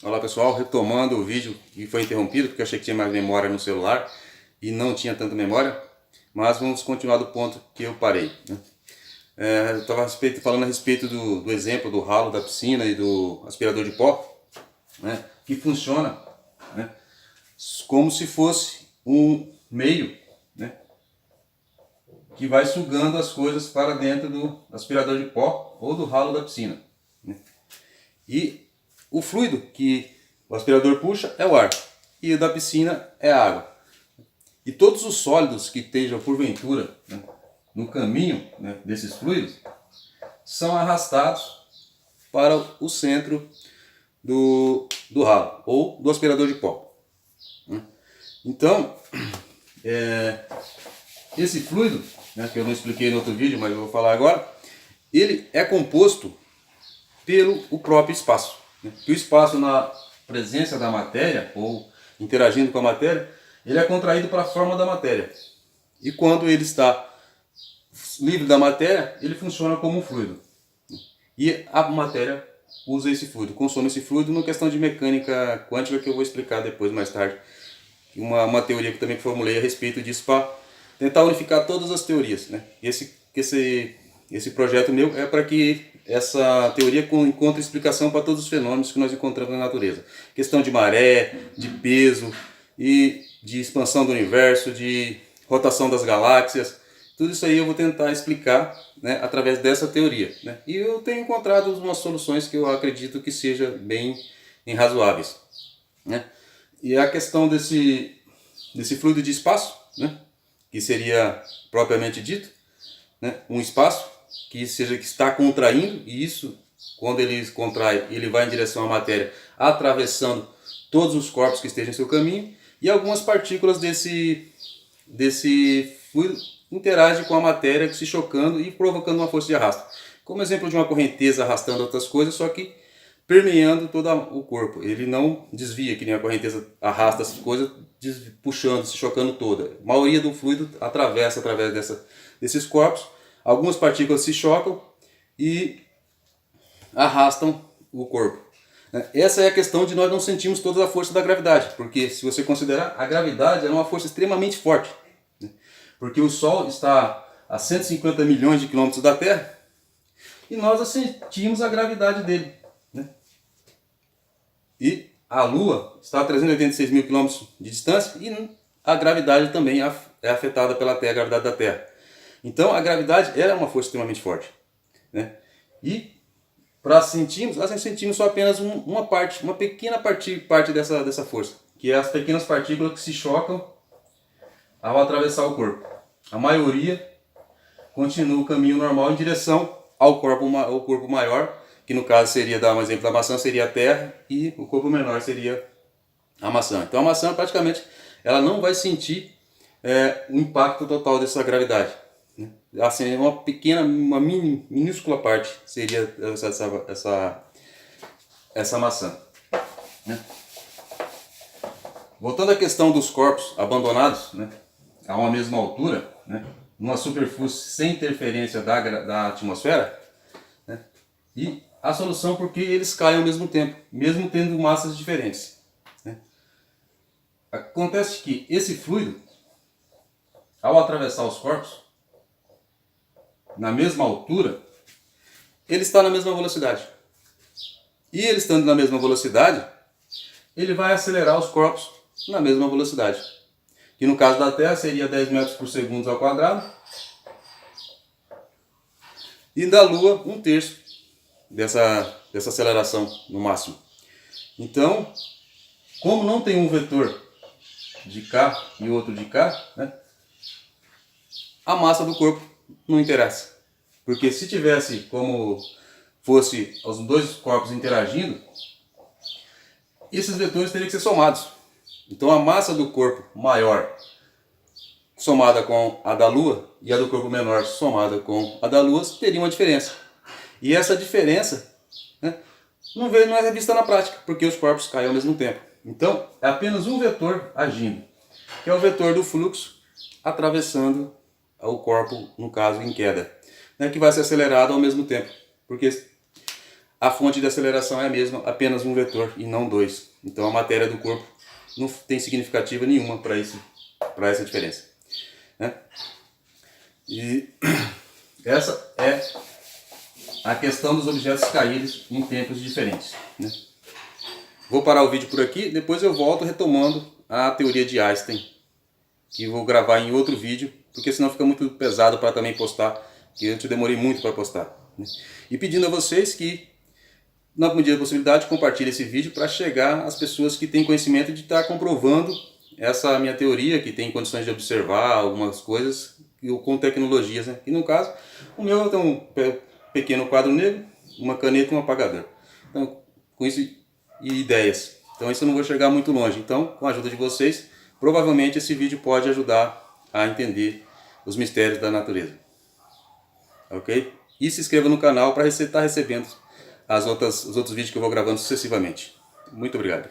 Olá pessoal, retomando o vídeo que foi interrompido porque eu achei que tinha mais memória no celular e não tinha tanta memória, mas vamos continuar do ponto que eu parei, né? Eu estava falando a respeito do exemplo do ralo da piscina e do aspirador de pó, né, que funciona, né, como se fosse um meio, né, que vai sugando as coisas para dentro do aspirador de pó ou do ralo da piscina, né? E o fluido que o aspirador puxa é o ar e o da piscina é a água. E todos os sólidos que estejam porventura, né, no caminho, né, desses fluidos são arrastados para o centro do ralo ou do aspirador de pó, né? Então, esse fluido, né, que eu não expliquei no outro vídeo, mas eu vou falar agora, ele é composto pelo o próprio espaço, né? Que o espaço na presença da matéria ou interagindo com a matéria, ele é contraído para a forma da matéria. E quando ele está livre da matéria, ele funciona como um fluido. E a matéria usa esse fluido, consome esse fluido numa questão de mecânica quântica que eu vou explicar depois, mais tarde. Uma teoria que também formulei a respeito disso para tentar unificar todas as teorias, né? Esse projeto meu é para que essa teoria encontre explicação para todos os fenômenos que nós encontramos na natureza. Questão de maré, de peso e de expansão do universo, de rotação das galáxias. Tudo isso aí eu vou tentar explicar, né, através dessa teoria, né? E eu tenho encontrado umas soluções que eu acredito que sejam bem razoáveis, né? E a questão desse fluido de espaço, né, que seria propriamente dito, né, um espaço que está contraindo, e isso, quando ele contrai, ele vai em direção à matéria, atravessando todos os corpos que estejam em seu caminho, e algumas partículas desse fluido interagem com a matéria, se chocando e provocando uma força de arrasto. Como exemplo de uma correnteza arrastando outras coisas, só que permeando todo o corpo. Ele não desvia, que nem a correnteza arrasta as coisas, puxando, se chocando toda. A maioria do fluido através desses corpos. Algumas partículas se chocam e arrastam o corpo. Essa é a questão de nós não sentirmos toda a força da gravidade, porque se você considerar, a gravidade é uma força extremamente forte, né? Porque o Sol está a 150 milhões de quilômetros da Terra e nós sentimos a gravidade dele, né? E a Lua está a 386 mil quilômetros de distância e a gravidade também é afetada pela Terra, a gravidade da Terra. Então a gravidade é uma força extremamente forte, né? E para sentirmos, nós sentimos só apenas uma pequena parte dessa força, que é as pequenas partículas que se chocam ao atravessar o corpo. A maioria continua o caminho normal em direção ao corpo maior, que no caso seria, dar um exemplo da maçã, seria a Terra, e o corpo menor seria a maçã. Então a maçã praticamente ela não vai sentir o impacto total dessa gravidade, né? Assim, uma minúscula parte seria essa maçã, né? Voltando à questão dos corpos abandonados, né, a uma mesma altura, né, numa superfície sem interferência da atmosfera, né, e a solução porque eles caem ao mesmo tempo, mesmo tendo massas diferentes, né. Acontece que esse fluido, ao atravessar os corpos, na mesma altura, ele está na mesma velocidade. E ele estando na mesma velocidade, ele vai acelerar os corpos na mesma velocidade. Que no caso da Terra seria 10 metros por segundo ao quadrado. E da Lua, 1/3 dessa aceleração no máximo. Então, como não tem um vetor de cá e outro de cá, né, a massa do corpo não interessa. Porque se tivesse como fosse os dois corpos interagindo, esses vetores teriam que ser somados. Então a massa do corpo maior somada com a da Lua e a do corpo menor somada com a da Lua teria uma diferença. E essa diferença, né, não é vista na prática, porque os corpos caem ao mesmo tempo. Então é apenas um vetor agindo, que é o vetor do fluxo atravessando o corpo, no caso em queda, né, que vai ser acelerado ao mesmo tempo. Porque a fonte de aceleração é a mesma, apenas um vetor e não dois. Então a matéria do corpo não tem significativa nenhuma para essa diferença, né? E essa é a questão dos objetos caídos em tempos diferentes, né? Vou parar o vídeo por aqui, depois eu volto retomando a teoria de Einstein, que vou gravar em outro vídeo, porque senão fica muito pesado para também postar, que eu demorei muito para postar, né? E pedindo a vocês que, na medida da possibilidade, compartilhem esse vídeo para chegar às pessoas que têm conhecimento de estar comprovando essa minha teoria, que tem condições de observar algumas coisas com tecnologias, né? E no caso, o meu tem um pequeno quadro negro, uma caneta e um apagador. Então, com isso e ideias. Então isso eu não vou chegar muito longe. Então, com a ajuda de vocês, provavelmente esse vídeo pode ajudar a entender os mistérios da natureza. Ok? E se inscreva no canal para estar recebendo os outros vídeos que eu vou gravando sucessivamente. Muito obrigado.